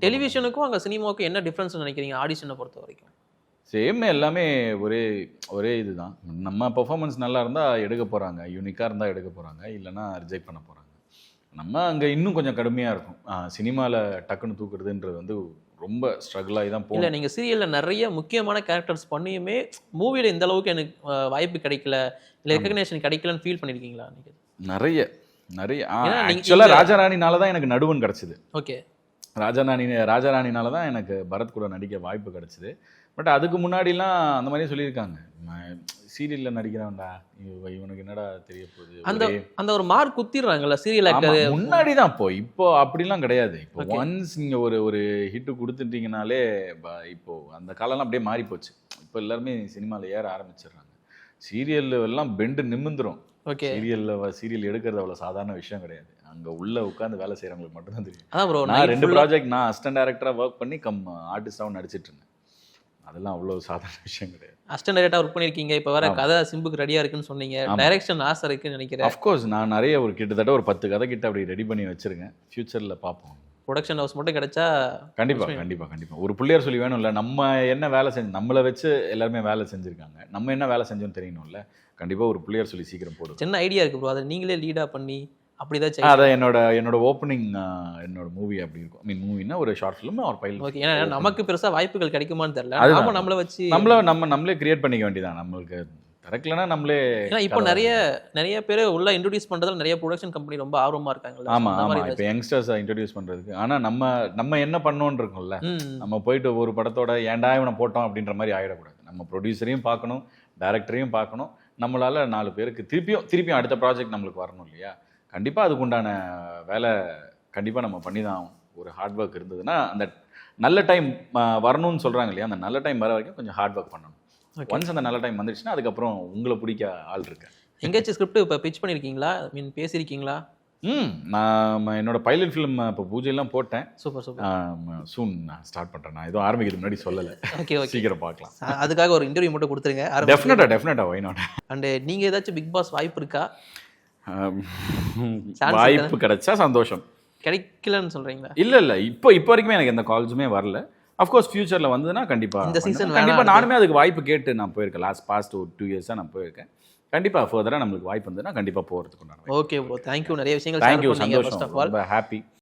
டெலிவிஷனுக்கும் அங்கே சினிமாவுக்கும் என்ன டிஃப்ரென்ஸ் நினைக்கிறீங்க ஆடிஷனை பொறுத்த வரைக்கும்? சேம், எல்லாமே ஒரே ஒரே இதுதான். நம்ம பெர்ஃபார்மன்ஸ் நல்லா இருந்தால் எடுக்க போகிறாங்க, யூனிக்காக இருந்தால் எடுக்க போகிறாங்க, இல்லைன்னா ரிஜெக்ட் பண்ண போகிறாங்க. நம்ம அங்கே இன்னும் கொஞ்சம் கடுமையாக இருக்கும். சினிமாவில் டக்குன்னு தூக்குறதுன்றது வந்து ரொம்ப ஸ்ட்ரகிள் ஆகி தான் போகும். இல்லை, நீங்கள் சீரியலில் நிறைய முக்கியமான கேரக்டர்ஸ் பண்ணியுமே மூவியில் இந்த அளவுக்கு எனக்கு வாய்ப்பு கிடைக்கல, இல்லை ரெகக்னேஷன் கிடைக்கலன்னு ஃபீல் பண்ணியிருக்கீங்களா நீங்கள்? நிறைய நிறைய ஆக்சுவலாக ராஜாராணினால தான் எனக்கு நடுவன் கிடச்சிது. ஓகே, ராஜாராணினால தான் எனக்கு பரத் கூட நடிக்க வாய்ப்பு கிடச்சிது. பட் அதுக்கு முன்னாடிலாம் அந்த மாதிரியே சொல்லியிருக்காங்க, சீரியலில் நடிக்கிறவன்டா, இவனுக்கு என்னடா தெரிய போகுது. அந்த ஒரு மார்க் குத்திடுறாங்கல்ல சீரியல் ஆக்டர் முன்னாடி தான். இப்போ அப்படிலாம் கிடையாது. இப்போ ஒன்ஸ் நீங்கள் ஒரு ஹிட்டு கொடுத்துட்டீங்கனாலே இப்போ அந்த காலம்லாம் அப்படியே மாறி போச்சு. இப்போ எல்லாருமே சினிமாவில் ஏற ஆரம்பிச்சிடுறாங்க. சீரியல் எல்லாம் பெண்டு நிமிந்துரும். ஓகே, சீரியல் எடுக்கிறது அவ்வளோ சாதாரண விஷயம் கிடையாது. அங்கே உள்ள உட்காந்து வேலை செய்கிறவங்களுக்கு மட்டும்தான் தெரியும். அதான் ப்ரோ, நான் 2 ப்ராஜெக்ட் நான் அசிஸ்டன்ட் டைரக்டராக ஒர்க் பண்ணி ஆர்டிஸ்டாகவும் நடிச்சிட்டு இருந்தேன். அதெல்லாம் அவ்வளோ சாதாரண விஷயம் கிடையாது. அசிஸ்டன்ட் டைரக்டராக ஒர்க் பண்ணியிருக்கீங்க, இப்போ வர கதை சிம்புக்கு ரெடியாக இருக்குன்னு சொன்னீங்க, டைரக்ஷன் ஆசை இருக்குன்னு நினைக்கிறேன். அஃப்கோர்ஸ் நான் நிறைய கிட்டத்தட்ட ஒரு 10 கதை கிட்ட அப்படி ரெடி பண்ணி வச்சிருக்கேன். ஃபியூச்சரில் பார்ப்போம். ப்ரொடக்ஷன் ஹவுஸ் மட்டும் கிடைச்சா கண்டிப்பாக ஒரு பிள்ளையார் சொல்லி வேணும்ல. நம்ம என்ன வேலை நம்மளை வச்சு எல்லாருமே வேலை செஞ்சுருக்காங்க, நம்ம என்ன வேலை செஞ்சோன்னு தெரியணும்ல. கண்டிப்பாக ஒரு பிள்ளையார் சொல்லி சீக்கிரம் போடும். சின்ன ஐடியா இருக்கு ப்ரோ, அதை நீங்களே லீடாக பண்ணி அப்படி தான். அதான் என்னோட ஓப்பனிங், என்னோட மூவி அப்படி இருக்கும். மூவினா ஒரு ஷார்ட் ஃபிலிம் ஒரு பைலட். ஓகே, ஏன்னா நமக்கு பெருசாக வாய்ப்புகள் கிடைக்குமான்னு தெரியல. நம்மளை வச்சு நம்மளே கிரியேட் பண்ணிக்க வேண்டியதான். நம்மளுக்கு திறக்கலன்னா நம்மளே. ஏன்னா இப்போ நிறைய பேர் உள்ள இன்ட்ரோடியூஸ் பண்ணுறதுல நிறைய ப்ரொடக்ஷன் கம்பெனி ரொம்ப ஆர்வமாக இருக்காங்க. ஆமாம், இப்போ யங்ஸ்டர்ஸை இன்ட்ரடியூஸ் பண்ணுறதுக்கு. ஆனால் நம்ம என்ன பண்ணோன்னு இருக்கோம்ல, நம்ம போயிட்டு ஒரு படத்தோட ஏன்டா இவனை போட்டோம் அப்படின்ற மாதிரி ஆகிடக்கூடாது. நம்ம ப்ரொடியூசரையும் பார்க்கணும், டைரக்டரையும் பார்க்கணும். நம்மளால் 4 பேருக்கு திருப்பியும் அடுத்த ப்ராஜெக்ட் நம்மளுக்கு வரணும் இல்லையா. கண்டிப்பாக அதுக்குண்டான வேலை கண்டிப்பாக நம்ம பண்ணி தான் ஆகும். ஒரு ஹார்ட் ஒர்க் இருந்ததுன்னா அந்த நல்ல டைம் வரணும்னு சொல்கிறாங்க இல்லையா, அந்த நல்ல டைம் வர வரைக்கும் கொஞ்சம் ஹார்ட் ஒர்க் பண்ணணும். ஒன்ஸ் அந்த நல்ல டைம் வந்துடுச்சுன்னா அதுக்கப்புறம் உங்களை பிடிக்க ஆள் இருக்கு. எங்கேயாச்சும் ஸ்கிரிப்ட் இப்போ பிச் பண்ணியிருக்கீங்களா, பேசியிருக்கீங்களா? நான் என்னோட பைலட் ஃபிலிம் இப்போ பூஜையெல்லாம் போட்டேன். சூப்பர். சூன் நான் ஸ்டார்ட் பண்ணுறேன். நான் எதுவும் ஆரம்பிக்கிறது முன்னாடி சொல்லலை. ஓகே, சீக்கிரம் பார்க்கலாம். அதுக்காக ஒரு இன்டர்வியூ மட்டும் கொடுத்துருங்க. டெஃபினட்டாக வை நாட். அண்ட் நீங்கள் ஏதாச்சும் பிக் பாஸ் வாய்ப்பு இருக்கா? வாய்ப்பு கிடைச்சா சந்தோஷம். கிடைக்கலன்னு சொல்கிறீங்களா? இல்லை, இப்போ வரைக்குமே எனக்கு எந்த கால்ஸுமே வரல. அஃப்கோர்ஸ் ஃபியூச்சரில் வந்ததுன்னா கண்டிப்பாக இந்த சீசன் கண்டிப்பாக நானுமே அதுக்கு வாய்ப்பு கேட்டு நான் போயிருக்கேன். பாஸ்ட் ஒரு 2 இயர்ஸாக நான் போயிருக்கேன். கண்டிப்பாக ஃபர்தராக நம்மளுக்கு வாய்ப்பு இருந்ததுன்னா கண்டிப்பாக போகிறதுக்கு. Okay bro, thank you. நிறைய விஷயங்கள் தேங்க்யூ, சந்தோஷம், ரொம்ப ஹாப்பி.